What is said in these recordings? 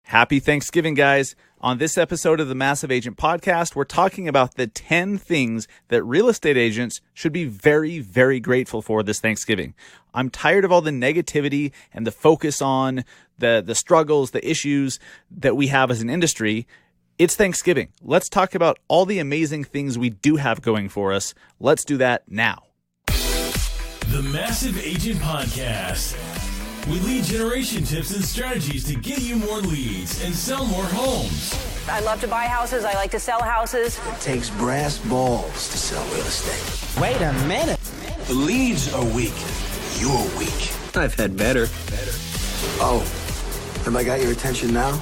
Happy Thanksgiving, guys. On this episode of the Massive Agent Podcast, we're talking about the 10 things that real estate agents should be very, very grateful for this Thanksgiving. I'm tired of all the negativity and the focus on the struggles, the issues that we have as an industry. It's Thanksgiving. Let's talk about all the amazing things we do have going for us. Let's do that now. The Massive Agent Podcast. With lead generation tips and strategies to get you more leads and sell more homes. I love to buy houses. I like to sell houses. It takes brass balls to sell real estate. Wait a minute. The leads are weak. You're weak. I've had better. Oh, have I got your attention now?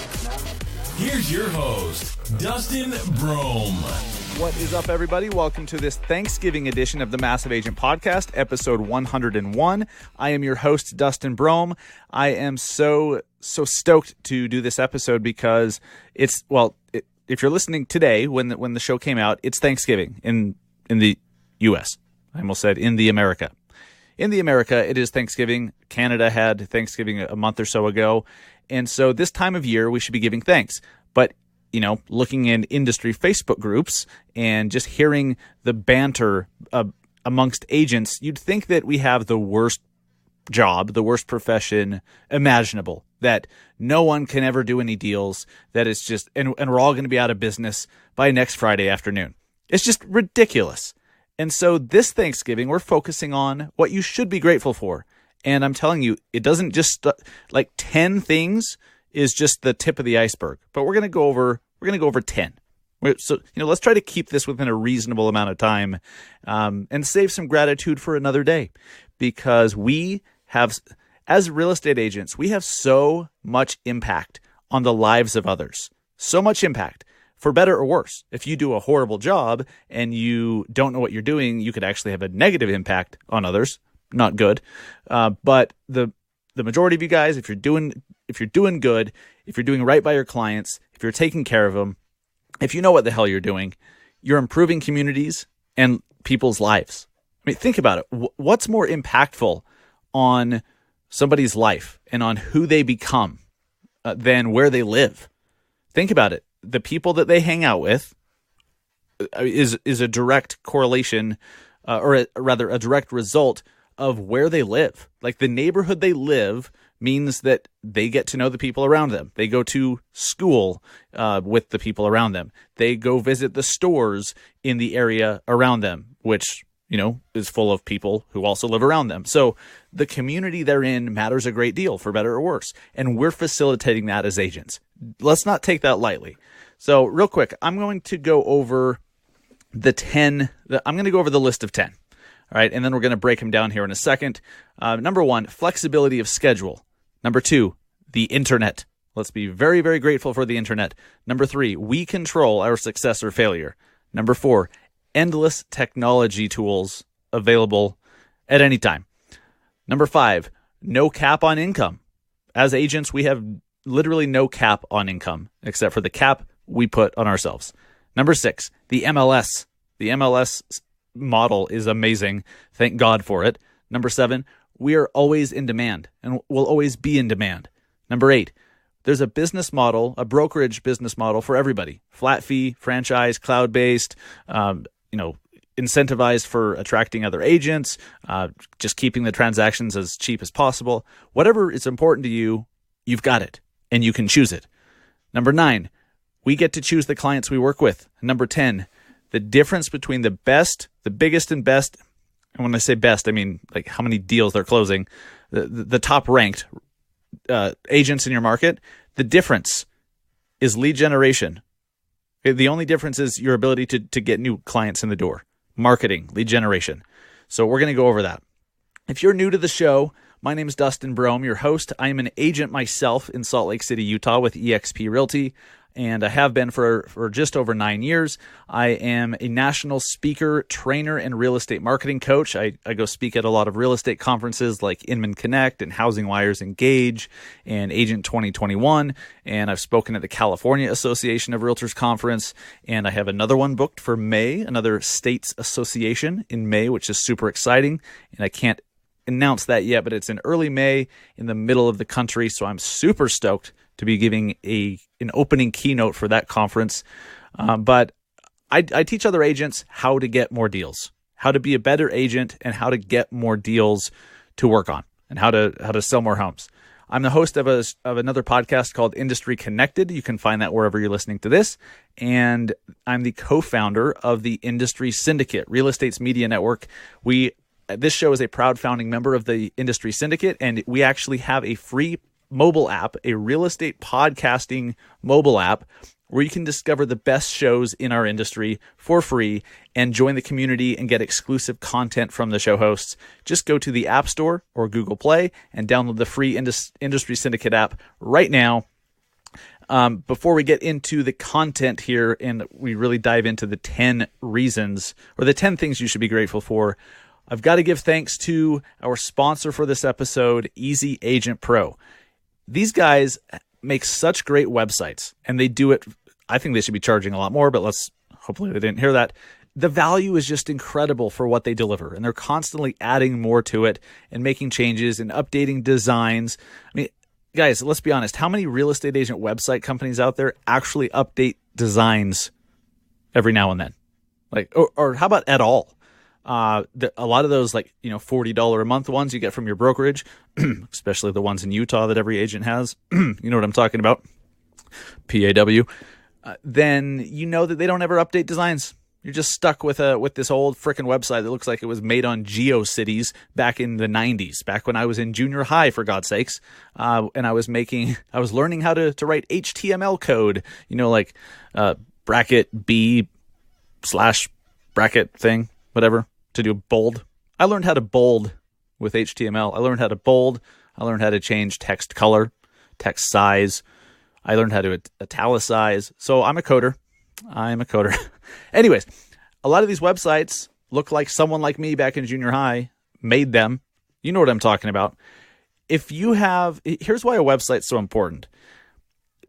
Here's your host, Dustin Brohm. What is up, everybody? Welcome to this Thanksgiving edition of the Massive Agent Podcast, episode 101. I am your host, Dustin Brohm. I am so stoked to do this episode because if you're listening today, when the show came out, it's Thanksgiving in the U.S. I almost said in the America. In the America, it is Thanksgiving. Canada had Thanksgiving a month or so ago. And so this time of year, we should be giving thanks. But looking in industry Facebook groups and just hearing the banter amongst agents, you'd think that we have the worst job, the worst profession imaginable, that no one can ever do any deals, that it's just, and we're all going to be out of business by next Friday afternoon. It's just ridiculous. And so this Thanksgiving, we're focusing on what you should be grateful for. And I'm telling you, it doesn't just, 10 things is just the tip of the iceberg, but we're going to go over 10. So, let's try to keep this within a reasonable amount of time and save some gratitude for another day, because we have, as real estate agents, we have so much impact on the lives of others. So much impact, for better or worse. If you do a horrible job and you don't know what you're doing, you could actually have a negative impact on others. Not good. But the majority of you guys, if you're doing good, if you're doing right by your clients, if you're taking care of them, if you know what the hell you're doing, you're improving communities and people's lives. I mean, think about it. What's more impactful on somebody's life and on who they become than where they live? Think about it. The people that they hang out with is a direct correlation, or rather a direct result of where they live. Like, the neighborhood they live means that they get to know the people around them. They go to school with the people around them. They go visit the stores in the area around them, which, is full of people who also live around them. So the community they're in matters a great deal, for better or worse. And we're facilitating that as agents. Let's not take that lightly. So real quick, I'm going to go over the list of 10. All right, and then we're going to break them down here in a second. Number 1, flexibility of schedule. Number 2, the internet. Let's be very, very grateful for the internet. Number 3, we control our success or failure. Number 4, endless technology tools available at any time. Number 5, no cap on income. As agents, we have literally no cap on income, except for the cap we put on ourselves. Number 6, the MLS. The MLS model is amazing. Thank God for it. Number 7, we are always in demand and will always be in demand. Number 8, there's a business model, a brokerage business model for everybody. Flat fee, franchise, cloud-based, incentivized for attracting other agents, just keeping the transactions as cheap as possible. Whatever is important to you, you've got it, and you can choose it. Number 9, we get to choose the clients we work with. Number 10, the difference between the best, the biggest and best, and when I say best, I mean like how many deals they're closing, the top ranked agents in your market, the difference is lead generation. The only difference is your ability to get new clients in the door. Marketing, lead generation. So we're going to go over that. If you're new to the show, my name is Dustin Brohm, your host. I am an agent myself in Salt Lake City, Utah with eXp Realty, and I have been for just over 9 years. I am a national speaker, trainer, and real estate marketing coach. I go speak at a lot of real estate conferences like Inman Connect and Housing Wire's Engage and Agent 2021, and I've spoken at the California Association of Realtors Conference, and I have another one booked for May, another states association in May, which is super exciting, and I can't announce that yet, but it's in early May in the middle of the country, so I'm super stoked to be giving an opening keynote for that conference. But I teach other agents how to get more deals, how to be a better agent, and how to get more deals to work on, and how to sell more homes. I'm the host of another podcast called Industry Connected. You can find that wherever you're listening to this. And I'm the co-founder of the Industry Syndicate, Real Estate's media network. This show is a proud founding member of the Industry Syndicate, and we actually have a free mobile app, a real estate podcasting mobile app, where you can discover the best shows in our industry for free and join the community and get exclusive content from the show hosts. Just go to the App Store or Google Play and download the free Industry Syndicate app right now. Before we get into the content here and we really dive into the 10 reasons or the 10 things you should be grateful for, I've got to give thanks to our sponsor for this episode, Easy Agent Pro. These guys make such great websites, and they do it. I think they should be charging a lot more, but hopefully they didn't hear that. The value is just incredible for what they deliver, and they're constantly adding more to it and making changes and updating designs. I mean, guys, let's be honest. How many real estate agent website companies out there actually update designs every now and then? Or how about at all? A lot of those $40 a month ones you get from your brokerage, especially the ones in Utah that every agent has, you know what I'm talking about, PAW, then you know that they don't ever update designs. You're just stuck with this old frickin' website that looks like it was made on GeoCities back in the 90s, back when I was in junior high, for God's sakes, and I was learning how to write HTML code, bracket B / bracket thing, whatever, to do bold. I learned how to bold with HTML. I learned how to bold. I learned how to change text color, text size. I learned how to italicize. So I'm a coder. Anyways, a lot of these websites look like someone like me back in junior high made them. You know what I'm talking about. Here's why a website's so important.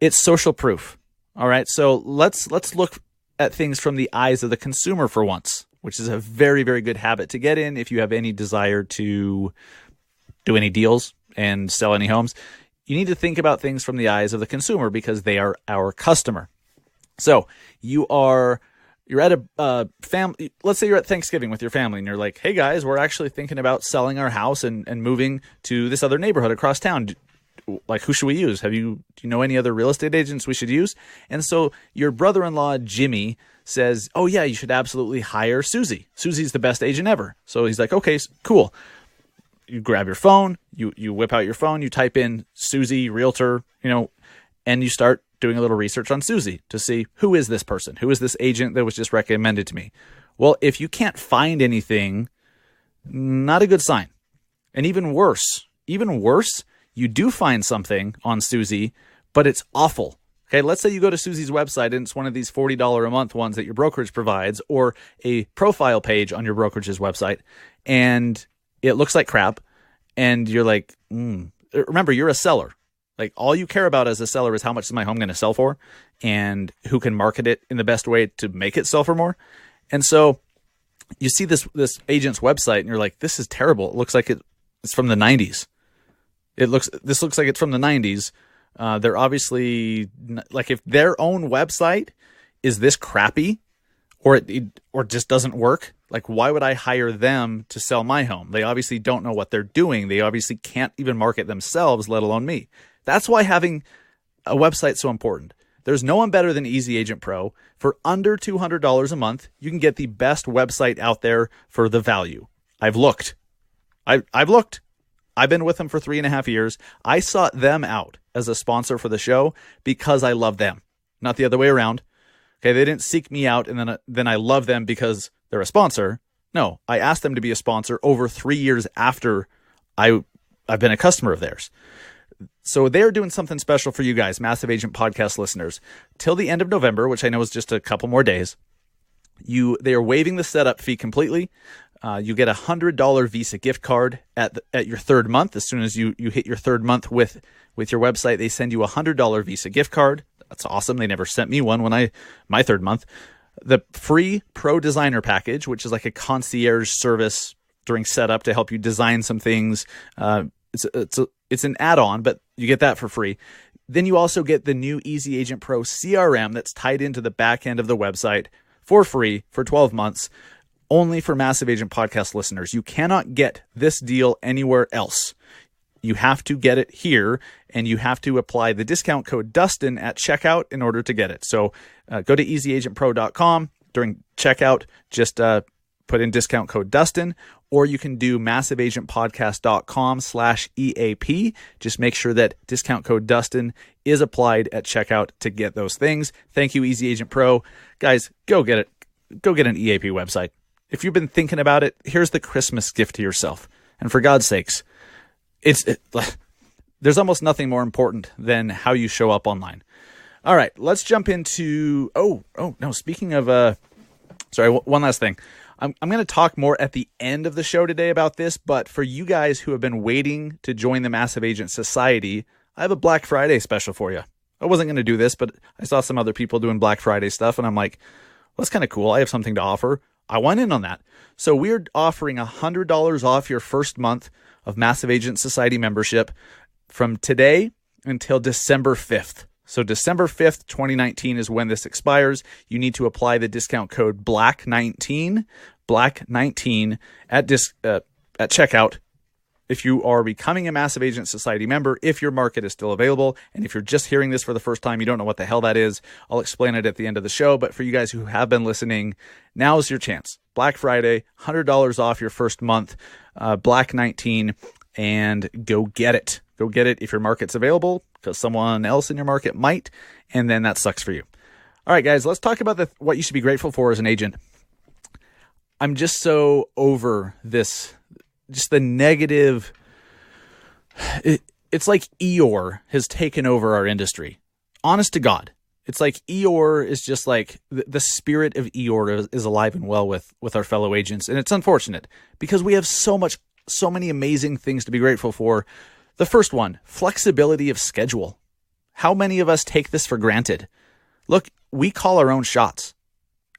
It's social proof. All right. So let's look at things from the eyes of the consumer for once, which is a very, very good habit to get in if you have any desire to do any deals and sell any homes. You need to think about things from the eyes of the consumer because they are our customer. So you're at a family. Let's say you're at Thanksgiving with your family and you're like, hey guys, we're actually thinking about selling our house and moving to this other neighborhood across town. Like, who should we use? Do you know any other real estate agents we should use? And so your brother-in-law, Jimmy, says, oh yeah, you should absolutely hire Susie. Susie's the best agent ever. So he's like, okay, cool. You grab your phone, you whip out your phone, you type in Susie, realtor, and you start doing a little research on Susie to see, who is this person? Who is this agent that was just recommended to me? Well, if you can't find anything, not a good sign. And even worse, you do find something on Susie, but it's awful. Okay, let's say you go to Susie's website and it's one of these $40 a month ones that your brokerage provides, or a profile page on your brokerage's website, and it looks like crap, and you're like, remember, you're a seller. Like, all you care about as a seller is how much is my home going to sell for and who can market it in the best way to make it sell for more. And so you see this agent's website and you're like, this is terrible. It looks like it's from the 90s. This looks like it's from the 90s. They're obviously, like, if their own website is this crappy or just doesn't work, like, why would I hire them to sell my home? They obviously don't know what they're doing. They obviously can't even market themselves, let alone me. That's why having a website is so important. There's no one better than Easy Agent Pro. For under $200 a month, you can get the best website out there for the value. I've looked. I've looked. I've been with them for 3.5 years. I sought them out as a sponsor for the show because I love them, not the other way around. Okay, they didn't seek me out and then I love them because they're a sponsor. No, I asked them to be a sponsor over 3 years after I've been a customer of theirs. So they're doing something special for you guys, Massive Agent Podcast listeners. Till the end of November, which I know is just a couple more days, they are waiving the setup fee completely. You get a $100 Visa gift card at your third month. As soon as you hit your third month with your website, they send you a $100 Visa gift card. That's awesome. They never sent me one my third month. The free Pro Designer package, which is like a concierge service during setup to help you design some things. It's an add-on, but you get that for free. Then you also get the new Easy Agent Pro CRM that's tied into the back end of the website for free for 12 months, only for Massive Agent Podcast listeners. You cannot get this deal anywhere else. You have to get it here, and you have to apply the discount code Dustin at checkout in order to get it. So go to easyagentpro.com during checkout. Just put in discount code Dustin, or you can do massiveagentpodcast.com/EAP. Just make sure that discount code Dustin is applied at checkout to get those things. Thank you, Easy Agent Pro. Guys, go get it. Go get an EAP website. If you've been thinking about it, here's the Christmas gift to yourself. And for God's sakes, there's almost nothing more important than how you show up online. All right, let's jump into, speaking of, one last thing. I'm going to talk more at the end of the show today about this, but for you guys who have been waiting to join the Massive Agent Society, I have a Black Friday special for you. I wasn't going to do this, but I saw some other people doing Black Friday stuff, and I'm like, well, that's kind of cool. I have something to offer. I went in on that. So we're offering $100 off your first month of Massive Agent Society membership from today until December 5th. So December 5th, 2019 is when this expires. You need to apply the discount code BLACK19 at checkout if you are becoming a Massive Agent Society member, if your market is still available. And if you're just hearing this for the first time, you don't know what the hell that is, I'll explain it at the end of the show. But for you guys who have been listening, now's your chance. Black Friday, $100 off your first month, BLACK19, and go get it. Go get it if your market's available, because someone else in your market might, and then that sucks for you. All right, guys, let's talk about what you should be grateful for as an agent. I'm just so over this, just the negative. It's like Eeyore has taken over our industry. Honest to God. It's like Eeyore is just like the spirit of Eeyore is alive and well with our fellow agents. And it's unfortunate because we have so many amazing things to be grateful for. The first one, flexibility of schedule. How many of us take this for granted? Look, we call our own shots.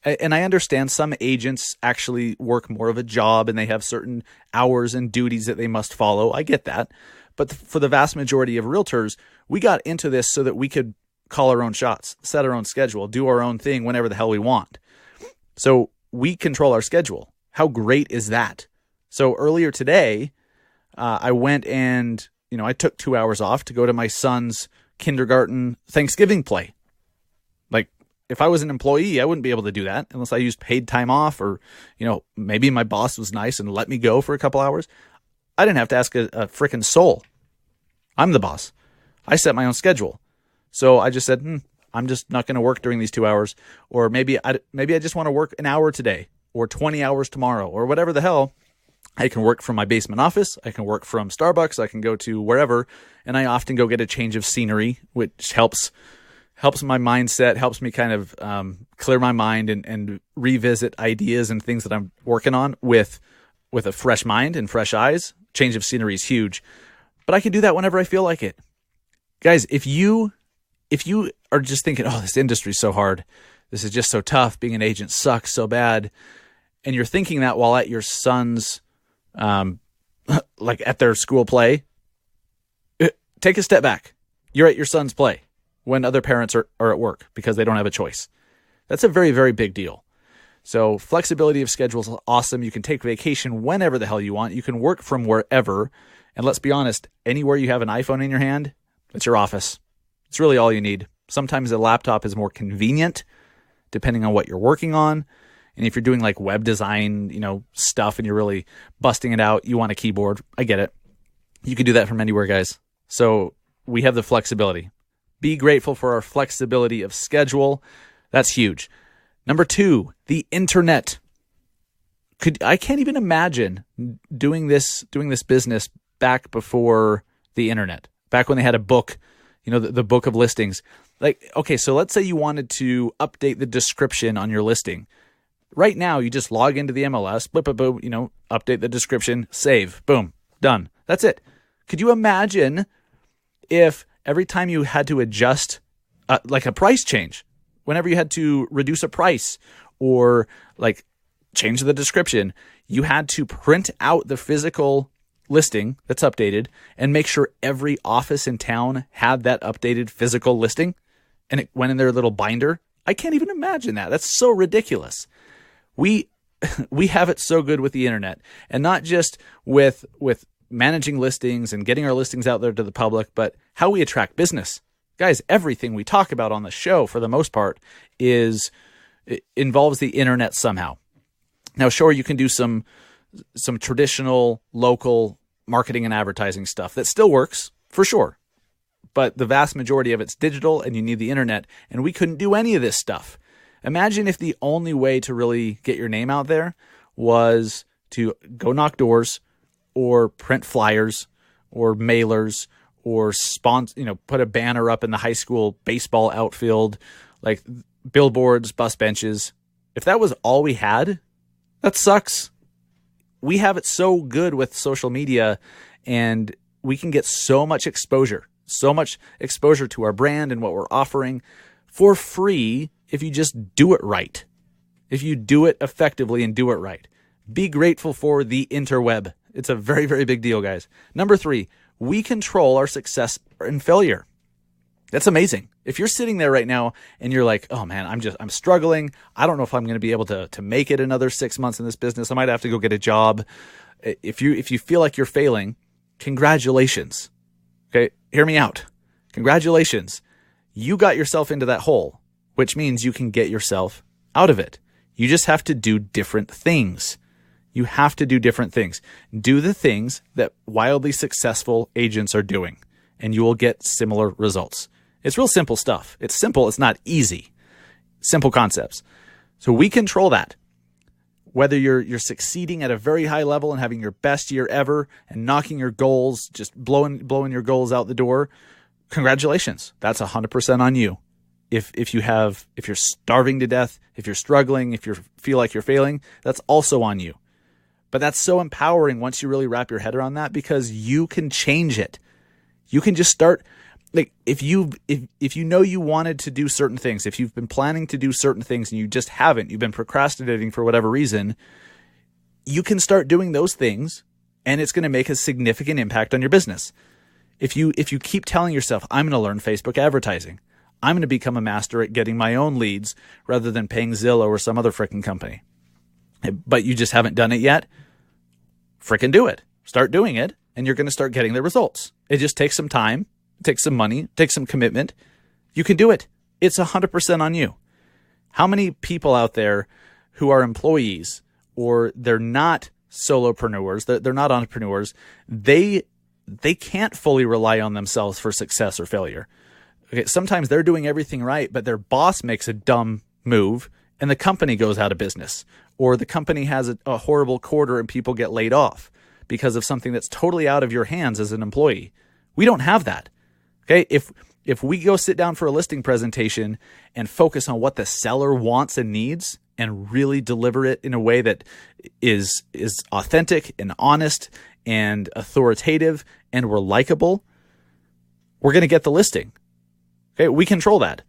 And I understand some agents actually work more of a job and they have certain hours and duties that they must follow. I get that. But for the vast majority of realtors, we got into this so that we could call our own shots, set our own schedule, do our own thing whenever the hell we want. So we control our schedule. How great is that? So earlier today, I went and, I took 2 hours off to go to my son's kindergarten Thanksgiving play. Like, if I was an employee, I wouldn't be able to do that unless I used paid time off or, maybe my boss was nice and let me go for a couple hours. I didn't have to ask a frickin' soul. I'm the boss. I set my own schedule. So I just said, I'm just not going to work during these 2 hours. Or maybe I just want to work an hour today or 20 hours tomorrow or whatever the hell. I can work from my basement office. I can work from Starbucks. I can go to wherever. And I often go get a change of scenery, which helps my mindset, helps me kind of clear my mind and revisit ideas and things that I'm working on with a fresh mind and fresh eyes. Change of scenery is huge. But I can do that whenever I feel like it. Guys, if you are just thinking, oh, this industry is so hard, this is just so tough, being an agent sucks so bad, and you're thinking that while at your son's like at their school play, take a step back. You're at your son's play when other parents are at work because they don't have a choice. That's a very, very big deal. So flexibility of schedule is awesome. You can take vacation whenever the hell you want. You can work from wherever. And let's be honest, anywhere you have an iPhone in your hand, it's your office. It's really all you need. Sometimes a laptop is more convenient depending on what you're working on. And if you're doing like web design, stuff and you're really busting it out, you want a keyboard. I get it. You can do that from anywhere, guys. So we have the flexibility. Be grateful for our flexibility of schedule. That's huge. Number 2, the internet. I can't even imagine doing this business back before the internet, back when they had a book, the book of listings. Like, okay, so let's say you wanted to update the description on your listing. Right now, you just log into the MLS, update the description, save, boom, done. That's it. Could you imagine if every time you had to adjust, like a price change, whenever you had to reduce a price or like change the description, you had to print out the physical listing that's updated and make sure every office in town had that updated physical listing and it went in their little binder? I can't even imagine that. That's so ridiculous. We have it so good with the internet, and not just with managing listings and getting our listings out there to the public, but how we attract business. Guys, everything we talk about on the show, for the most part, involves the internet somehow. Now, sure, you can do some traditional local marketing and advertising stuff that still works, for sure. But the vast majority of it's digital, and you need the internet, and we couldn't do any of this stuff. Imagine if the only way to really get your name out there was to go knock doors or print flyers or mailers or put a banner up in the high school baseball outfield, like billboards, bus benches. If that was all we had, that sucks. We have it so good with social media, and we can get so much exposure to our brand and what we're offering for free if you just do it right. If you do it effectively and do it right. Be grateful for the interweb. It's a very, very big deal, guys. Number 3, we control our success and failure. That's amazing. If you're sitting there right now and you're like, oh man, I'm struggling. I don't know if I'm going to be able to make it another 6 months in this business. I might have to go get a job. If you feel like you're failing, congratulations. Okay, hear me out. Congratulations. You got yourself into that hole, which means you can get yourself out of it. You just have to do different things. You have to do different things. Do the things that wildly successful agents are doing, and you will get similar results. It's real simple stuff. It's simple. It's not easy. Simple concepts. So we control that. Whether you're succeeding at a very high level and having your best year ever and knocking your goals, just blowing your goals out the door, congratulations. That's 100% on you. If you're starving to death, if you're struggling, if you feel like you're failing, that's also on you. But that's so empowering once you really wrap your head around that, because you can change it. You can just start. Like if you know you wanted to do certain things, if you've been planning to do certain things and you just haven't, you've been procrastinating for whatever reason, you can start doing those things, and it's going to make a significant impact on your business. If you keep telling yourself, I'm going to learn Facebook advertising, I'm going to become a master at getting my own leads rather than paying Zillow or some other freaking company, but you just haven't done it yet, freaking do it. Start doing it, and you're going to start getting the results. It just takes some time. It takes some money, it takes some commitment. You can do it. It's 100% on you. How many people out there who are employees, or they're not solopreneurs, they're not entrepreneurs, they can't fully rely on themselves for success or failure. Okay, sometimes they're doing everything right, but their boss makes a dumb move and the company goes out of business, or the company has a horrible quarter and people get laid off because of something that's totally out of your hands as an employee. We don't have that. Okay, if we go sit down for a listing presentation and focus on what the seller wants and needs and really deliver it in a way that is authentic and honest and authoritative and we're likable, we're going to get the listing. Okay, we control that.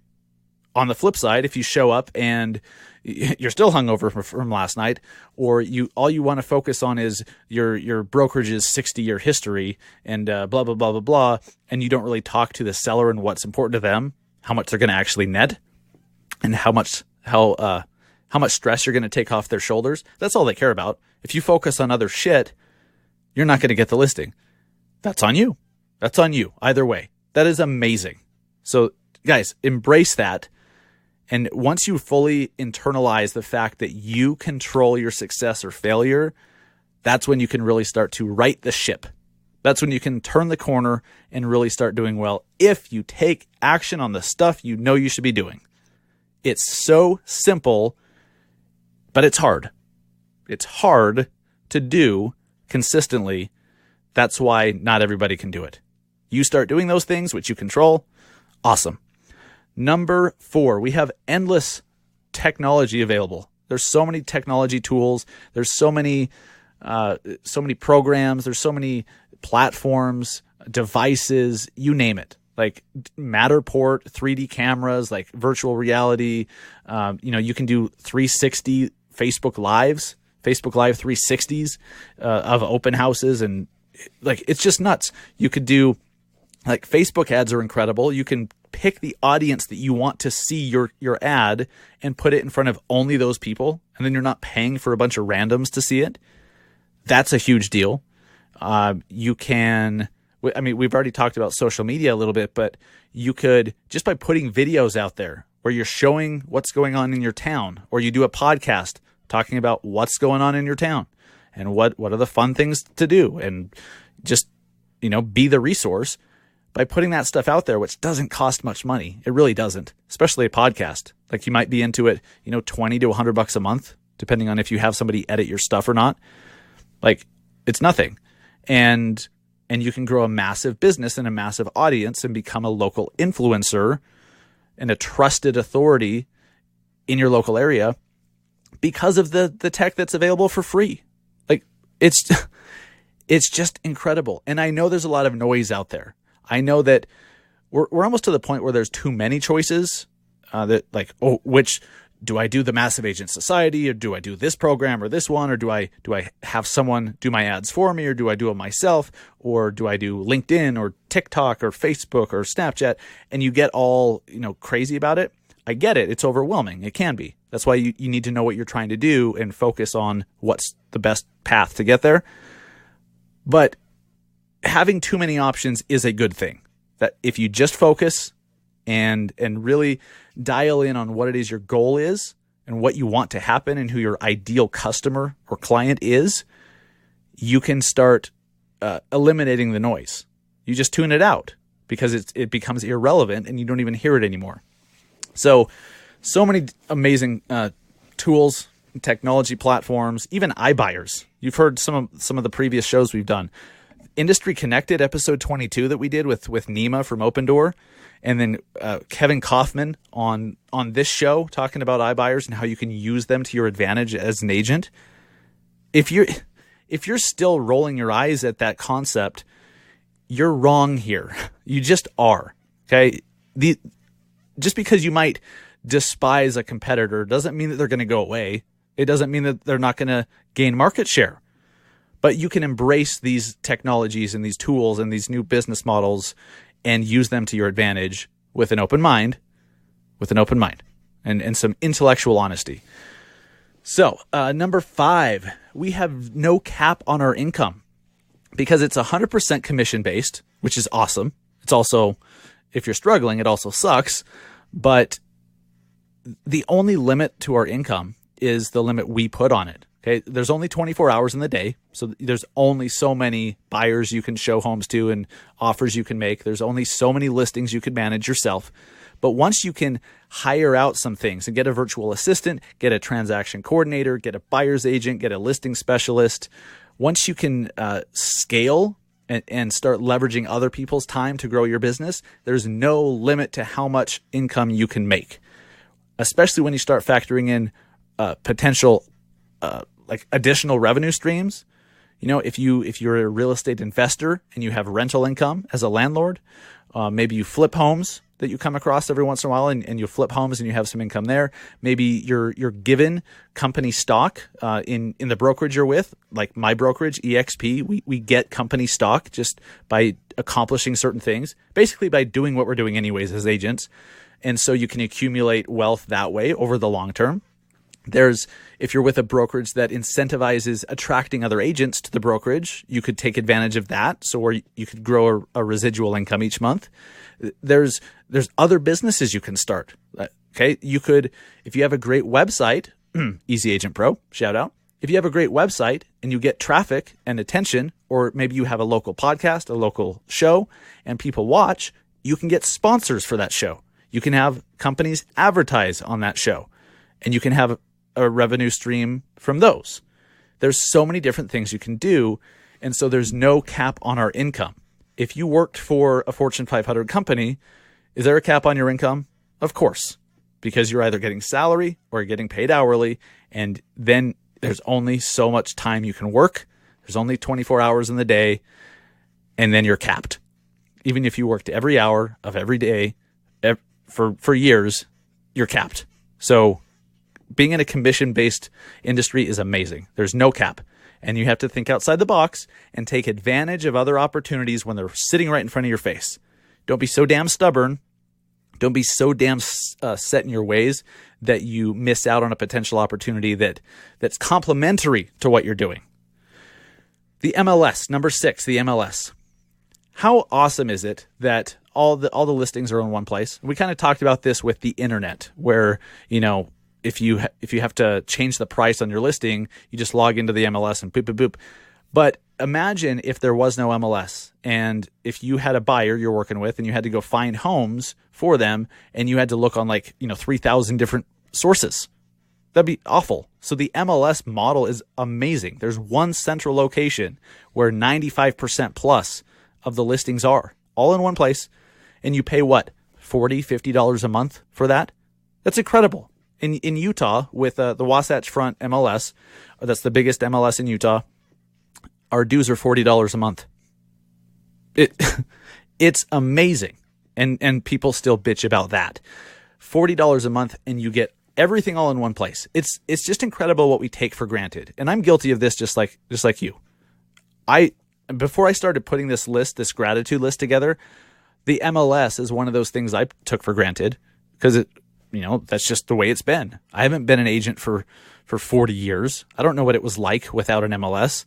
On the flip side, if you show up and you're still hungover from last night, or all you want to focus on is your brokerage's 60-year history and blah, blah, blah, blah, blah, and you don't really talk to the seller and what's important to them, how much they're going to actually net, and how much stress you're going to take off their shoulders, that's all they care about. If you focus on other shit, you're not going to get the listing. That's on you. That's on you. Either way. That is amazing. So, guys, embrace that. And once you fully internalize the fact that you control your success or failure, that's when you can really start to right the ship. That's when you can turn the corner and really start doing well if you take action on the stuff you know you should be doing. It's so simple, but it's hard. It's hard to do consistently. That's why not everybody can do it. You start doing those things which you control. Awesome. Number 4, we have endless technology available. There's so many technology tools. There's so many programs. There's so many platforms, devices, you name it. Like Matterport, 3D cameras, like virtual reality. You can do 360 Facebook Live 360s of open houses and like, it's just nuts. You could do, like, Facebook ads are incredible. You can pick the audience that you want to see your ad and put it in front of only those people. And then you're not paying for a bunch of randoms to see it. That's a huge deal. You can, I mean, we've already talked about social media a little bit, but you could, just by putting videos out there where you're showing what's going on in your town, or you do a podcast talking about what's going on in your town and what are the fun things to do, and just, be the resource by putting that stuff out there, which doesn't cost much money. It really doesn't, especially a podcast. Like, you might be into it, $20 to $100 a month, depending on if you have somebody edit your stuff or not. Like, it's nothing. And you can grow a massive business and a massive audience and become a local influencer and a trusted authority in your local area because of the tech that's available for free. Like, it's just incredible. And I know there's a lot of noise out there. I know that we're almost to the point where there's too many choices, that, like, which do I do, the Massive Agent Society, or do I do this program or this one, or do I have someone do my ads for me, or do I do it myself, or do I do LinkedIn or TikTok or Facebook or Snapchat? And you get all, crazy about it. I get it. It's overwhelming. It can be. That's why you need to know what you're trying to do and focus on what's the best path to get there. But having too many options is a good thing. That if you just focus and really dial in on what it is your goal is and what you want to happen and who your ideal customer or client is, you can start eliminating the noise. You just tune it out because it becomes irrelevant and you don't even hear it anymore. So many amazing tools, technology platforms, even iBuyers. You've heard some of the previous shows we've done. Industry Connected, episode 22 that we did with Nima from Open Door, and then Kevin Kaufman on this show talking about iBuyers and how you can use them to your advantage as an agent. If you're still rolling your eyes at that concept, you're wrong here. You just are. Okay? Just because you might despise a competitor doesn't mean that they're going to go away. It doesn't mean that they're not going to gain market share. But you can embrace these technologies and these tools and these new business models and use them to your advantage with an open mind, and some intellectual honesty. So, number 5, we have no cap on our income because it's 100% commission based, which is awesome. It's also, if you're struggling, it also sucks. But the only limit to our income is the limit we put on it. Okay, there's only 24 hours in the day, so there's only so many buyers you can show homes to and offers you can make. There's only so many listings you can manage yourself. But once you can hire out some things and get a virtual assistant, get a transaction coordinator, get a buyer's agent, get a listing specialist, once you can scale and start leveraging other people's time to grow your business, there's no limit to how much income you can make, especially when you start factoring in potential like additional revenue streams. If you're a real estate investor and you have rental income as a landlord, maybe you flip homes that you come across every once in a while, and you flip homes and you have some income there. Maybe you're given company stock in the brokerage you're with, like my brokerage, EXP. We get company stock just by accomplishing certain things, basically by doing what we're doing anyways as agents. And so you can accumulate wealth that way over the long term. If you're with a brokerage that incentivizes attracting other agents to the brokerage, you could take advantage of that. So where you could grow a residual income each month. There's other businesses you can start. Okay. You could, if you have a great website, Easy Agent Pro, shout out. If you have a great website and you get traffic and attention, or maybe you have a local podcast, a local show, and people watch, you can get sponsors for that show. You can have companies advertise on that show, and you can have a revenue stream from those. There's so many different things you can do. And so there's no cap on our income. If you worked for a Fortune 500 company, is there a cap on your income? Of course, because you're either getting salary or getting paid hourly. And then there's only so much time you can work. There's only 24 hours in the day. And then you're capped. Even if you worked every hour of every day for years, you're capped. So being in a commission-based industry is amazing. There's no cap. And you have to think outside the box and take advantage of other opportunities when they're sitting right in front of your face. Don't be so damn stubborn. Don't be so damn set in your ways that you miss out on a potential opportunity that's complementary to what you're doing. The MLS, number 6, the MLS. How awesome is it that all the listings are in one place? We kind of talked about this with the internet, where, if you have to change the price on your listing, you just log into the MLS and boop, boop, boop. But imagine if there was no MLS, and if you had a buyer you're working with and you had to go find homes for them and you had to look on 3,000 different sources. That'd be awful. So the MLS model is amazing. There's one central location where 95% plus of the listings are all in one place. And you pay what? $40, $50 a month for that? That's incredible. In Utah, with the Wasatch Front MLS, that's the biggest MLS in Utah, our dues are $40 a month. It's amazing. And people still bitch about that. $40 a month, and you get everything all in one place. It's just incredible what we take for granted. And I'm guilty of this just like you. Before I started putting this gratitude list together, the MLS is one of those things I took for granted because that's just the way it's been. I haven't been an agent for 40 years. I don't know what it was like without an MLS.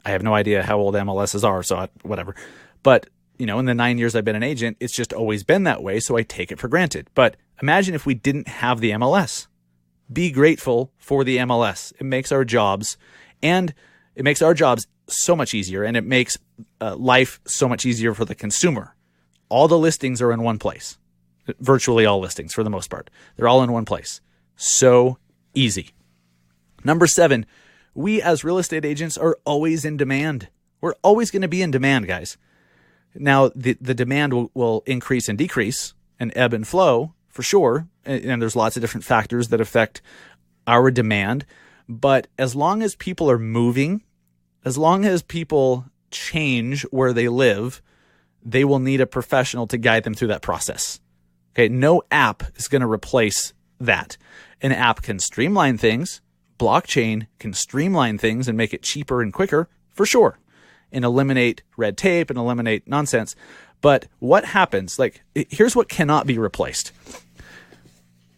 I have no idea how old MLSs are, so whatever. But, in the 9 years I've been an agent, it's just always been that way, so I take it for granted. But imagine if we didn't have the MLS. Be grateful for the MLS. It makes our jobs so much easier, and it makes life so much easier for the consumer. All the listings are in one place. Virtually all listings, for the most part. They're all in one place. So easy. Number 7, we as real estate agents are always in demand. We're always going to be in demand, guys. Now, the demand will increase and decrease and ebb and flow for sure. And there's lots of different factors that affect our demand. But as long as people are moving, as long as people change where they live, they will need a professional to guide them through that process. Okay, no app is going to replace that. An app can streamline things. Blockchain can streamline things and make it cheaper and quicker, for sure, and eliminate red tape and eliminate nonsense. But what happens? Here's what cannot be replaced.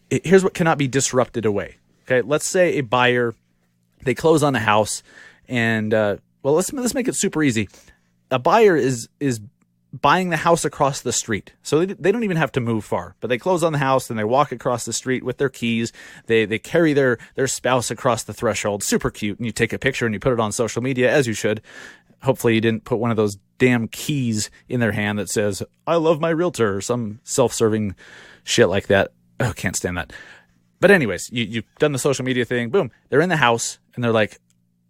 Here's what cannot be disrupted away. Okay, let's say a buyer, they close on a house, and let's make it super easy. A buyer is buying the house across the street. So they don't even have to move far, but they close on the house and they walk across the street with their keys. They carry their spouse across the threshold. Super cute. And you take a picture and you put it on social media, as you should. Hopefully you didn't put one of those damn keys in their hand that says, "I love my realtor," or some self-serving shit like that. Oh, can't stand that. But anyways, you've done the social media thing. Boom. They're in the house and they're like,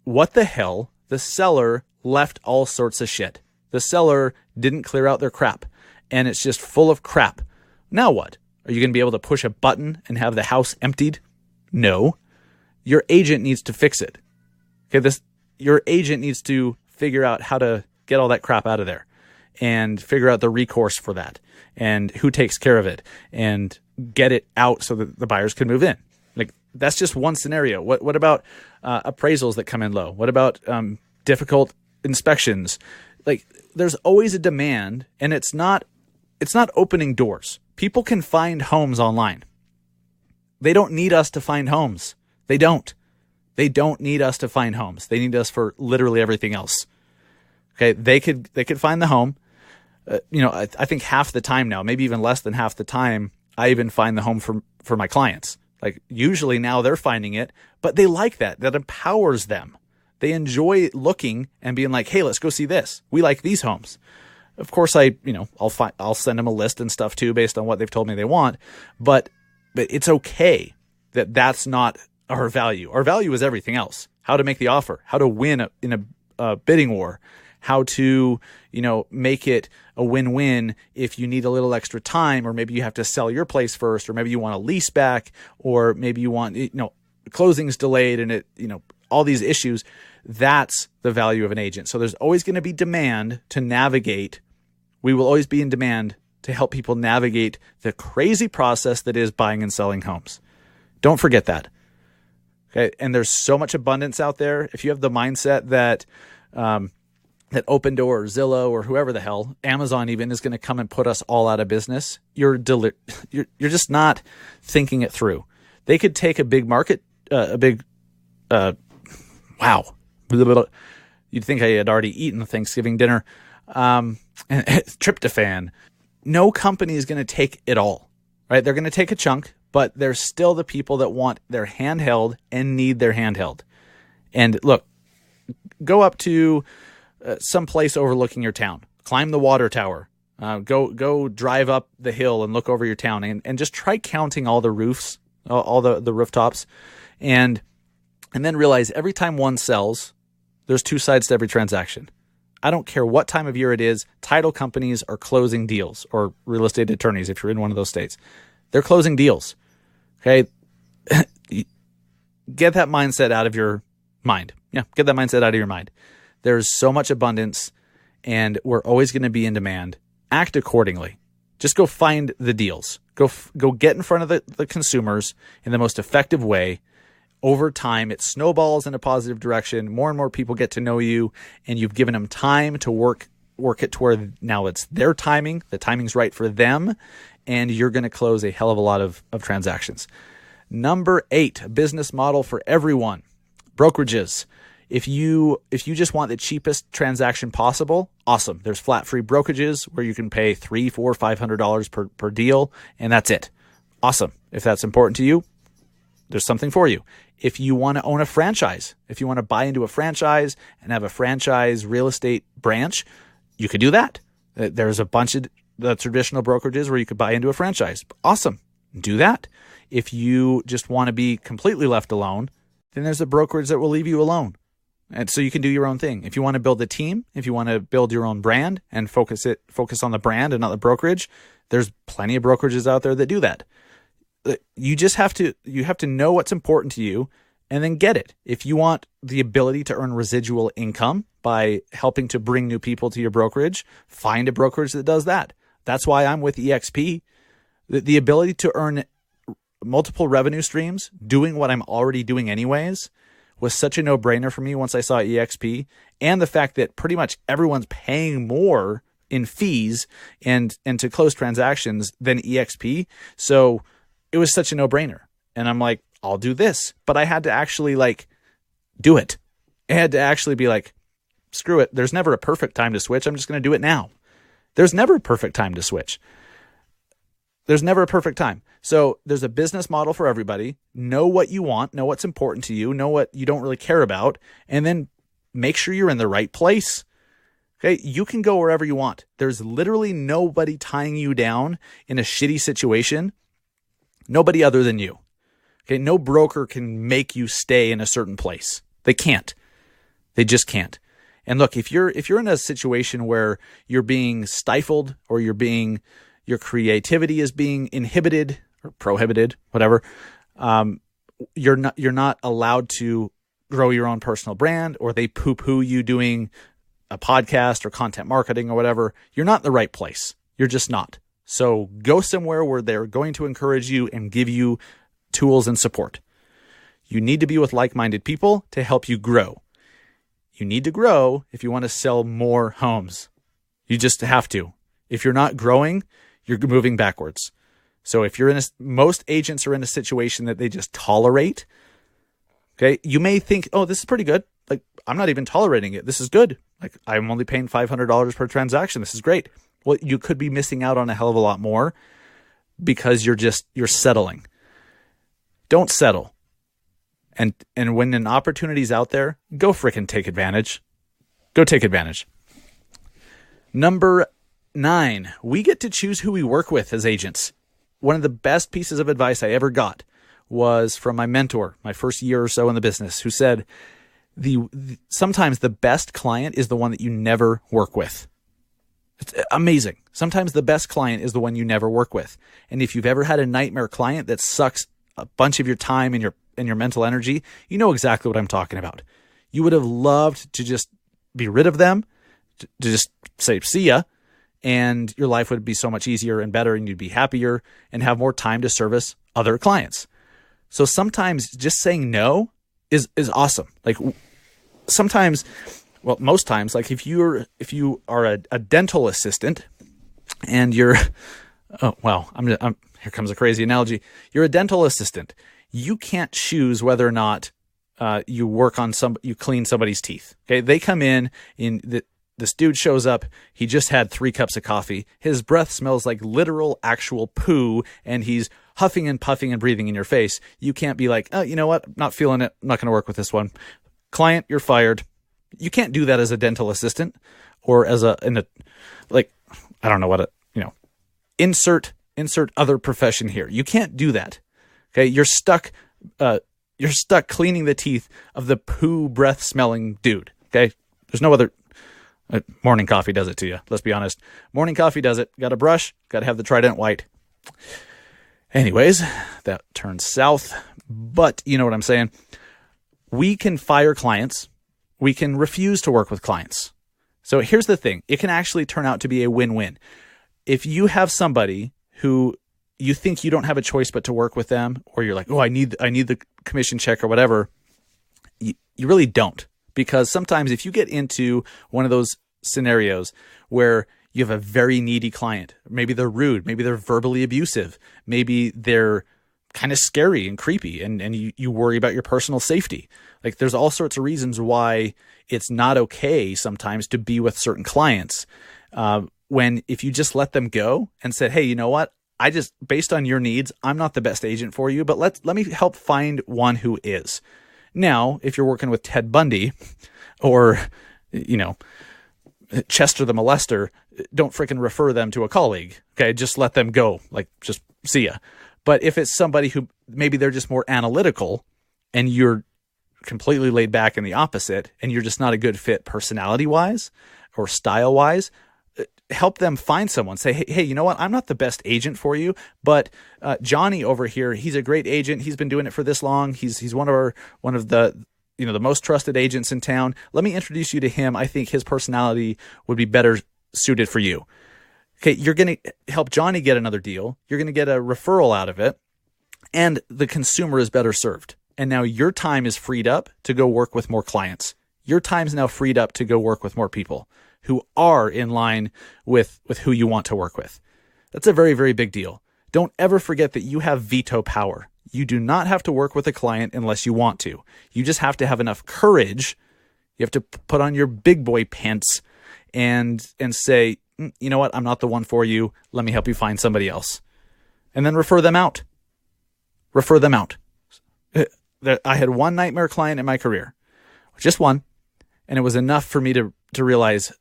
what the hell? The seller left all sorts of shit. The seller didn't clear out their crap, and it's just full of crap. Now what? Are you going to be able to push a button and have the house emptied? No. Your agent needs to fix it. Okay, your agent needs to figure out how to get all that crap out of there and figure out the recourse for that and who takes care of it and get it out so that the buyers can move in. That's just one scenario. What about appraisals that come in low? What about difficult inspections? There's always a demand, and it's not opening doors. People can find homes online. They don't need us to find homes. They don't need us to find homes. They need us for literally everything else. Okay, they could find the home. I think half the time now, maybe even less than half the time, I even find the home for my clients. Usually now they're finding it, but they like that. That empowers them. They enjoy looking and being like, "Hey, let's go see this. We like these homes." Of course, I'll send them a list and stuff too, based on what they've told me they want. But it's okay that that's not our value. Our value is everything else. How to make the offer, how to win in a bidding war, how to, make it a win-win if you need a little extra time, or maybe you have to sell your place first, or maybe you want a lease back, or maybe you want, closing's delayed and all these issues. That's the value of an agent. So there's always going to be demand to navigate. We will always be in demand to help people navigate the crazy process that is buying and selling homes. Don't forget that. Okay. And there's so much abundance out there. If you have the mindset that, that Open Door or Zillow or whoever the hell, Amazon even, is going to come and put us all out of business, you're just not thinking it through. They could take a big market, wow. You'd think I had already eaten the Thanksgiving dinner. Tryptophan. No company is going to take it all, right? They're going to take a chunk, but there's still the people that want their hand held and need their hand held. And look, go up to some place overlooking your town, climb the water tower, go drive up the hill and look over your town, and just try counting all the roofs, all the rooftops, and then realize every time one sells, there's two sides to every transaction. I don't care what time of year it is, title companies are closing deals, or real estate attorneys, if you're in one of those states. They're closing deals. Okay? Get that mindset out of your mind. Yeah, get that mindset out of your mind. There's so much abundance, and we're always going to be in demand. Act accordingly. Just go find the deals. Go get in front of the consumers in the most effective way. Over time, it snowballs in a positive direction. More and more people get to know you, and you've given them time to work it to where now it's their timing. The timing's right for them, and you're going to close a hell of a lot of transactions. Number 8, a business model for everyone. Brokerages. If you just want the cheapest transaction possible, awesome. There's flat free brokerages where you can pay $300, $400, $500 per deal, and that's it. Awesome. If that's important to you, there's something for you. If you want to own a franchise, if you want to buy into a franchise and have a franchise real estate branch, you could do that. There's a bunch of the traditional brokerages where you could buy into a franchise. Awesome. Do that. If you just want to be completely left alone, then there's a brokerage that will leave you alone. And so you can do your own thing. If you want to build a team, if you want to build your own brand and focus on the brand and not the brokerage, there's plenty of brokerages out there that do that. You just have to know what's important to you and then get it. If you want the ability to earn residual income by helping to bring new people to your brokerage, find a brokerage that does that. That's why I'm with EXP. The ability to earn multiple revenue streams doing what I'm already doing anyways was such a no-brainer for me once I saw EXP, and the fact that pretty much everyone's paying more in fees and to close transactions than EXP. So it was such a no-brainer. And I'm like, I'll do this. But I had to actually do it. I had to actually be like, screw it. There's never a perfect time to switch. I'm just going to do it now. There's never a perfect time to switch. There's never a perfect time. So there's a business model for everybody. Know what you want, know what's important to you, know what you don't really care about, and then make sure you're in the right place. Okay, you can go wherever you want. There's literally nobody tying you down in a shitty situation. Nobody other than you. Okay, no broker can make you stay in a certain place. They can't. They just can't. And look, if you're in a situation where you're being stifled or your creativity is being inhibited or prohibited, whatever, you're not allowed to grow your own personal brand, or they poo-poo you doing a podcast or content marketing or whatever, you're not in the right place. You're just not. So go somewhere where they're going to encourage you and give you tools and support. You need to be with like-minded people to help you grow. You need to grow if you want to sell more homes. You just have to. If you're not growing, you're moving backwards. So if you're most agents are in a situation that they just tolerate, okay, you may think, oh, this is pretty good. Like, I'm not even tolerating it. This is good. Like, I'm only paying $500 per transaction. This is great. Well, you could be missing out on a hell of a lot more because you're settling. Don't settle. And when an opportunity's out there, go frickin' take advantage. Go take advantage. Number 9, we get to choose who we work with as agents. One of the best pieces of advice I ever got was from my mentor, my first year or so in the business, who said, sometimes the best client is the one that you never work with. It's amazing. Sometimes the best client is the one you never work with. And if you've ever had a nightmare client that sucks a bunch of your time and your mental energy, you know exactly what I'm talking about. You would have loved to just be rid of them, to just say, see ya, and your life would be so much easier and better, and you'd be happier and have more time to service other clients. So sometimes just saying no is awesome. Like sometimes, well, most times, like if you are a dental assistant and you're, oh, well, here comes a crazy analogy. You're a dental assistant. You can't choose whether or not you clean somebody's teeth. Okay. They come in this dude shows up. He just had 3 cups of coffee. His breath smells like literal actual poo, and he's huffing and puffing and breathing in your face. You can't be like, oh, you know what? I'm not feeling it. I'm not going to work with this one. Client, you're fired. You can't do that as a dental assistant or as I don't know what insert other profession here. You can't do that. Okay. You're stuck cleaning the teeth of the poo breath smelling dude. Okay. There's no other. Morning coffee does it to you. Let's be honest. Morning coffee does it. Got to brush. Got to have the Trident White. Anyways, that turns south. But you know what I'm saying? We can fire clients. We can refuse to work with clients. So here's the thing. It can actually turn out to be a win-win. If you have somebody who you think you don't have a choice but to work with them, or you're like, oh, I need the commission check or whatever, you really don't. Because sometimes if you get into one of those scenarios where you have a very needy client, maybe they're rude, maybe they're verbally abusive, maybe they're kind of scary and creepy, and you worry about your personal safety. Like there's all sorts of reasons why it's not okay sometimes to be with certain clients. If you just let them go and said, hey, you know what? Based on your needs, I'm not the best agent for you, but let me help find one who is. Now, if you're working with Ted Bundy or, Chester the molester, don't freaking refer them to a colleague. Okay. Just let them go. Like, just see ya. But if it's somebody who maybe they're just more analytical and you're completely laid back in the opposite, and you're just not a good fit personality wise or style wise, help them find someone. Say, hey, you know what? I'm not the best agent for you, but Johnny over here, he's a great agent. He's been doing it for this long. He's one of the the most trusted agents in town. Let me introduce you to him. I think his personality would be better suited for you. Okay, you're going to help Johnny get another deal. You're going to get a referral out of it, and the consumer is better served. And now your time is freed up to go work with more clients. Your time's now freed up to go work with more people who are in line with who you want to work with. That's a very, very big deal. Don't ever forget that you have veto power. You do not have to work with a client unless you want to. You just have to have enough courage. You have to put on your big boy pants and say, you know what? I'm not the one for you. Let me help you find somebody else. And then refer them out. Refer them out. I had one nightmare client in my career, just one. And it was enough for me to realize,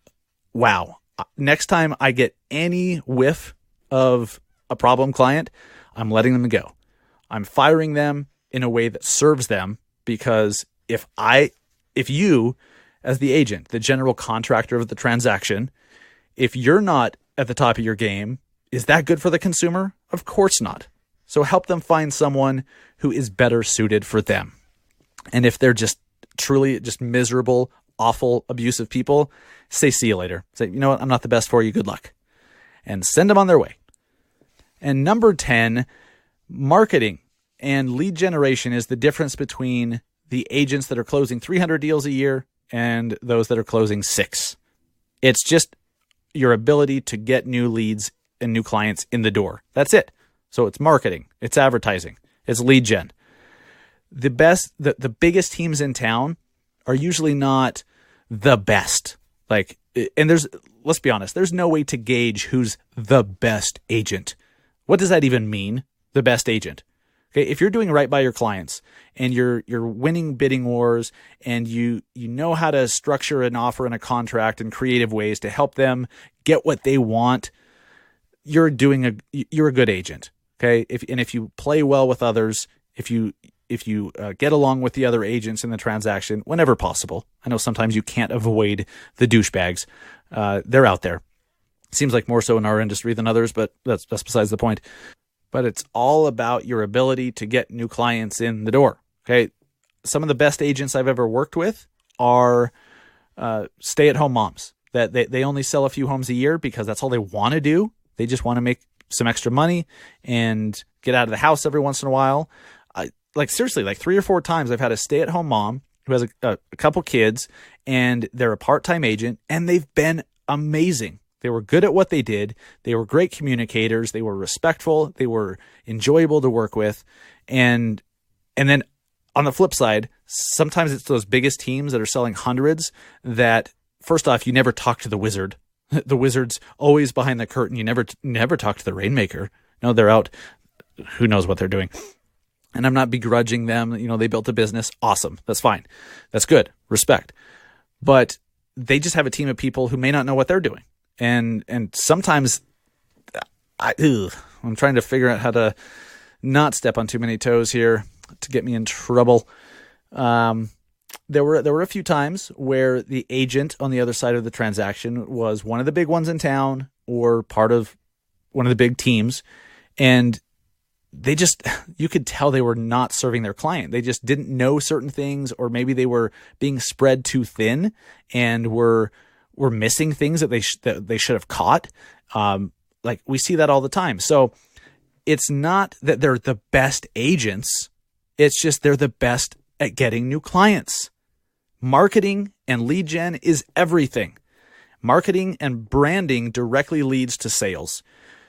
wow, next time I get any whiff of a problem client, I'm letting them go. I'm firing them in a way that serves them, because if you, as the agent, the general contractor of the transaction, if you're not at the top of your game, is that good for the consumer? Of course not. So help them find someone who is better suited for them. And if they're just truly just miserable, awful, abusive people, say, see you later. Say, you know what? I'm not the best for you. Good luck. And send them on their way. And number 10, marketing and lead generation is the difference between the agents that are closing 300 deals a year and those that are closing 6. It's just your ability to get new leads and new clients in the door. That's it. So it's marketing, it's advertising, it's lead gen. The biggest teams in town are usually not the best. Let's be honest, there's no way to gauge who's the best agent. What does that even mean? The best agent. Okay, if you're doing right by your clients and you're winning bidding wars and you know how to structure an offer and a contract in creative ways to help them get what they want, you're a good agent. Okay, if you play well with others, if you get along with the other agents in the transaction whenever possible. I know sometimes you can't avoid the douchebags. They're out there. Seems like more so in our industry than others, but that's besides the point. But it's all about your ability to get new clients in the door. Okay, some of the best agents I've ever worked with are stay-at-home moms. That they only sell a few homes a year because that's all they want to do. They just want to make some extra money and get out of the house every once in a while. like seriously, like 3 or 4 times I've had a stay-at-home mom who has a couple kids, and they're a part-time agent, and they've been amazing. They were good at what they did. They were great communicators. They were respectful. They were enjoyable to work with. And then on the flip side, sometimes it's those biggest teams that are selling hundreds that, first off, you never talk to the wizard. The wizard's always behind the curtain. You never talk to the rainmaker. No, they're out. Who knows what they're doing? And I'm not begrudging them. They built a business. Awesome. That's fine. That's good. Respect. But they just have a team of people who may not know what they're doing. And sometimes I'm trying to figure out how to not step on too many toes here to get me in trouble. There were a few times where the agent on the other side of the transaction was one of the big ones in town or part of one of the big teams, and you could tell they were not serving their client. They just didn't know certain things, or maybe they were being spread too thin and were missing things that they should have caught. Like we see that all the time. So it's not that they're the best agents. It's just they're the best at getting new clients. Marketing and lead gen is everything. Marketing and branding directly leads to sales.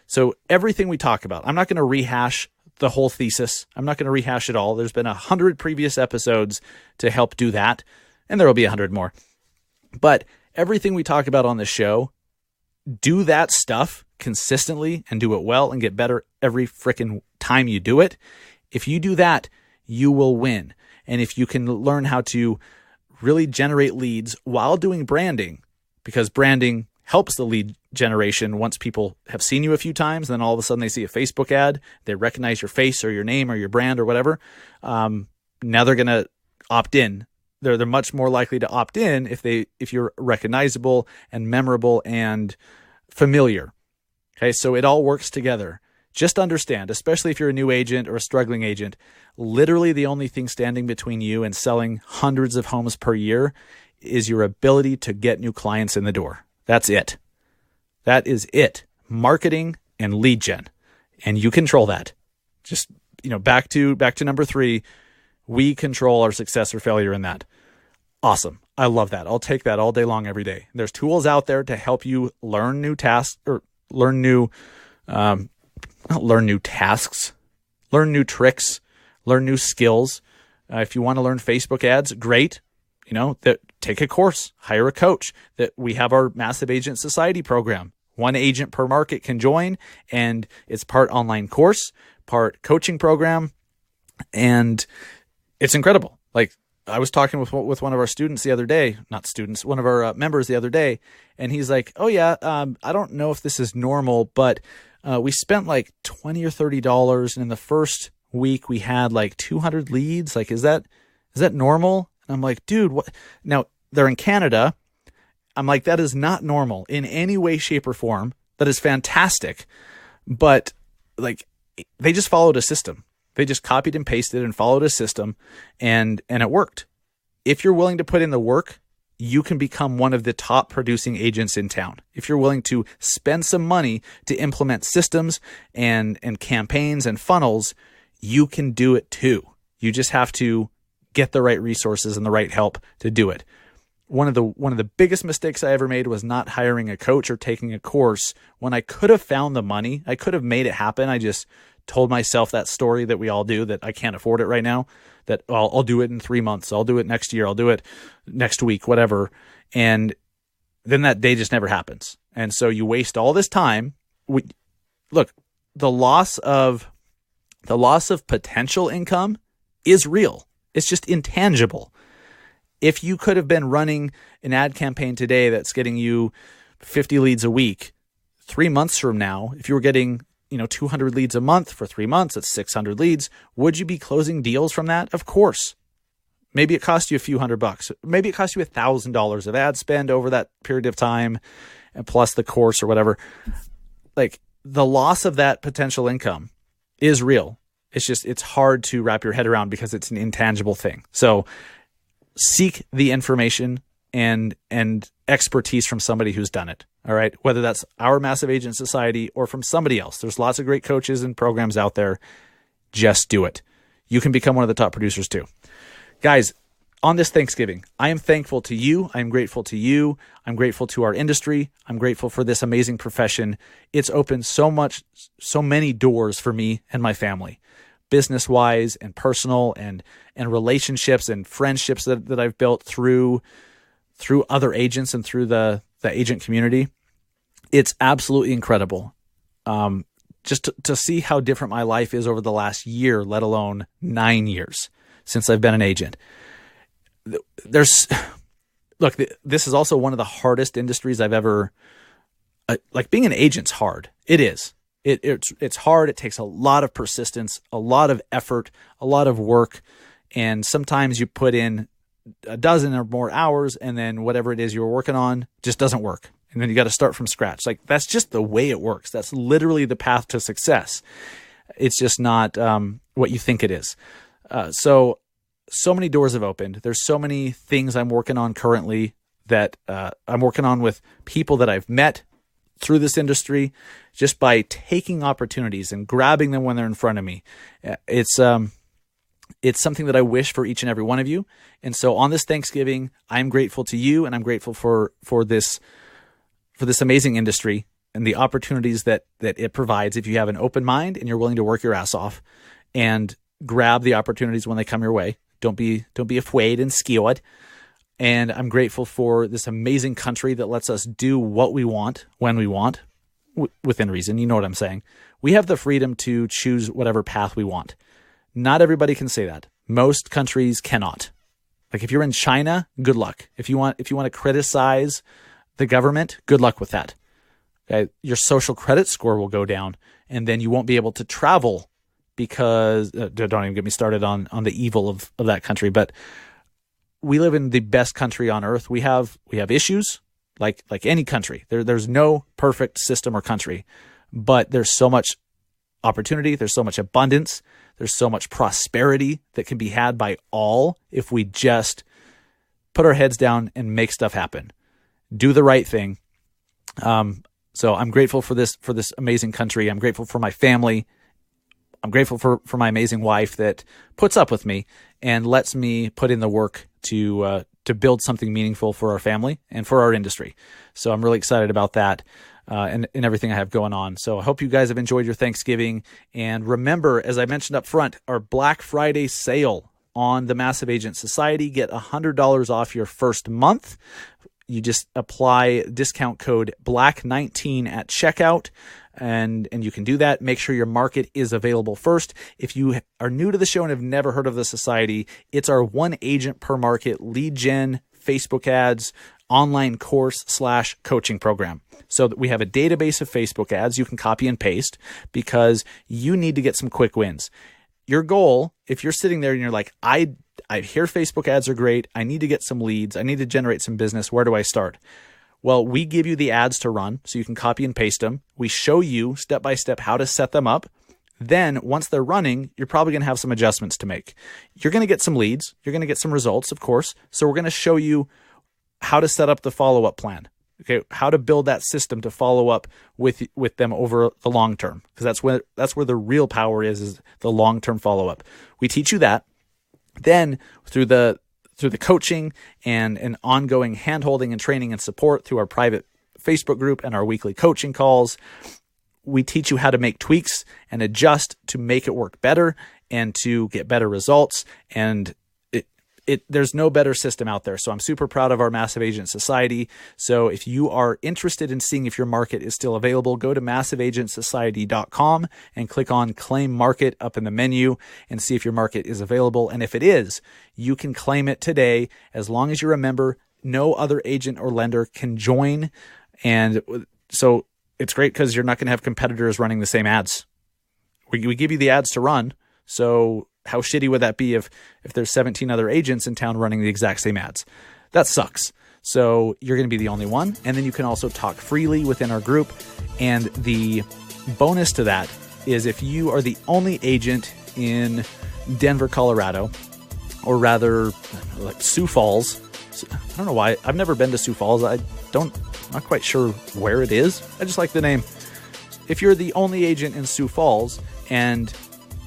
So everything we talk about, I'm not going to rehash the whole thesis. I'm not going to rehash it all. There's been 100 previous episodes to help do that, and there will be 100 more. But everything we talk about on this show, do that stuff consistently and do it well and get better every freaking time you do it. If you do that, you will win. And if you can learn how to really generate leads while doing branding, because branding helps the lead generation once people have seen you a few times, then all of a sudden they see a Facebook ad, they recognize your face or your name or your brand or whatever. Now they're going to opt in. They're much more likely to opt in if you're recognizable and memorable and familiar. Okay, so it all works together. Just understand, especially if you're a new agent or a struggling agent, literally the only thing standing between you and selling hundreds of homes per year is your ability to get new clients in the door. That's it. That is it. Marketing and lead gen. And you control that. Just, back to number 3, we control our success or failure in that. Awesome. I love that. I'll take that all day long, every day. There's tools out there to help you learn new tasks or learn new tricks, learn new skills. If you want to learn Facebook ads, great. Take a course, hire a coach. That we have our Massive Agent Society program. 1 agent per market can join, and it's part online course, part coaching program, and it's incredible. Like I was talking with one of our students the other day, one of our members the other day, and he's like, "Oh yeah, I don't know if this is normal, but we spent like $20 or $30, and in the first week we had like 200 leads. Like, is that normal?" And I'm like, "Dude, what?" Now they're in Canada. I'm like, that is not normal in any way, shape, or form. That is fantastic, but like they just followed a system. They just copied and pasted and followed a system, and it worked. If you're willing to put in the work, you can become one of the top producing agents in town. If you're willing to spend some money to implement systems and campaigns and funnels, you can do it too. You just have to get the right resources and the right help to do it. One of the biggest mistakes I ever made was not hiring a coach or taking a course when I could have found the money. I could have made it happen. I just told myself that story that we all do, that I can't afford it right now, that I'll do it in 3 months. I'll do it next year. I'll do it next week, whatever. And then that day just never happens. And so you waste all this time. Look, the loss of potential income is real. It's just intangible. If you could have been running an ad campaign today that's getting you 50 leads a week, 3 months from now, if you were getting 200 leads a month for 3 months, that's 600 leads. Would you be closing deals from that? Of course. Maybe it cost you a few $100. Maybe it cost you $1,000 of ad spend over that period of time, and plus the course or whatever. Like the loss of that potential income is real. It's hard to wrap your head around because it's an intangible thing. So seek the information and expertise from somebody who's done it. All right. Whether that's our Massive Agent Society or from somebody else. There's lots of great coaches and programs out there. Just do it. you can become one of the top producers too. Guys, on this Thanksgiving, I am thankful to you. I'm grateful to you. I'm grateful to our industry. I'm grateful for this amazing profession. It's opened so many doors for me and my family, business-wise and personal, and relationships and friendships that I've built through other agents and through the agent community. It's absolutely incredible. Just to see how different my life is over the last year, let alone 9 years since I've been an agent. This is also one of the hardest industries I've ever, like being an agent's hard. It is. It's hard. It takes a lot of persistence, a lot of effort, a lot of work. And sometimes you put in a dozen or more hours and then whatever it is you're working on just doesn't work. And then you got to start from scratch. Like that's just the way it works. That's literally the path to success. It's just not what you think it is. So many doors have opened. There's so many things I'm working on currently that I'm working on with people that I've met through this industry just by taking opportunities and grabbing them when they're in front of me. It's something that I wish for each and every one of you. And so on this Thanksgiving, I'm grateful to you, and I'm grateful for this amazing industry and the opportunities that it provides if you have an open mind and you're willing to work your ass off and grab the opportunities when they come your way. Don't be afraid and scared. And I'm grateful for this amazing country that lets us do what we want when we want, within reason. You know what I'm saying? We have the freedom to choose whatever path we want. Not everybody can say that. Most countries cannot. Like if you're in China, good luck. If you want to criticize the government, good luck with that. Okay? Your social credit score will go down, and then you won't be able to travel because don't even get me started on the evil of that country. But we live in the best country on earth. We have issues like any country. There's no perfect system or country, but there's so much opportunity. There's so much abundance. There's so much prosperity that can be had by all if we just put our heads down and make stuff happen. Do the right thing. So I'm grateful for this amazing country. I'm grateful for my family. I'm grateful for my amazing wife that puts up with me and lets me put in the work to build something meaningful for our family and for our industry. So I'm really excited about that and everything I have going on. So I hope you guys have enjoyed your Thanksgiving. And remember, as I mentioned up front, our Black Friday sale on the Massive Agent Society. Get $100 off your first month. You just apply discount code BLACK19 at checkout, and you can do that. Make sure your market is available first. If you are new to the show and have never heard of the society, it's our one agent per market lead gen, Facebook ads, online course / coaching program. So that we have a database of Facebook ads you can copy and paste because you need to get some quick wins. Your goal, if you're sitting there and you're like, I hear Facebook ads are great. I need to get some leads. I need to generate some business. Where do I start? Well, we give you the ads to run so you can copy and paste them. We show you step by step how to set them up. Then once they're running, you're probably going to have some adjustments to make. You're going to get some leads. You're going to get some results, of course. So we're going to show you how to set up the follow-up plan. Okay, how to build that system to follow up with them over the long term, because that's where the real power is the long-term follow-up. We teach you that. Then through the coaching and an ongoing hand-holding and training and support through our private Facebook group and our weekly coaching calls, we teach you how to make tweaks and adjust to make it work better and to get better results. And there's no better system out there. So I'm super proud of our Massive Agent Society. So if you are interested in seeing if your market is still available, go to massiveagentsociety.com and click on Claim Market up in the menu and see if your market is available. And if it is, you can claim it today as long as you're a member. No other agent or lender can join. And so it's great because you're not going to have competitors running the same ads. We give you the ads to run. So how shitty would that be if there's 17 other agents in town running the exact same ads? That sucks. So you're going to be the only one. And then you can also talk freely within our group. And the bonus to that is if you are the only agent in Denver, Colorado, or rather like Sioux Falls. I don't know why. I've never been to Sioux Falls. I'm not quite sure where it is. I just like the name. If you're the only agent in Sioux Falls and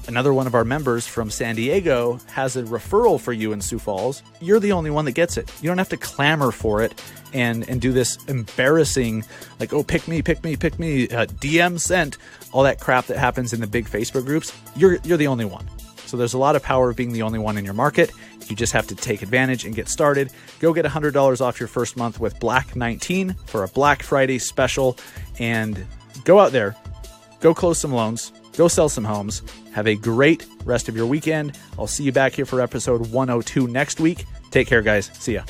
another one of our members from San Diego has a referral for you in Sioux Falls, you're the only one that gets it. You don't have to clamor for it and do this embarrassing, like, oh, pick me, DM sent, all that crap that happens in the big Facebook groups. You're the only one. So there's a lot of power of being the only one in your market. You just have to take advantage and get started. Go get $100 off your first month with Black 19 for a Black Friday special, and go out there, go close some loans, go sell some homes. Have a great rest of your weekend. I'll see you back here for episode 102 next week. Take care, guys. See ya.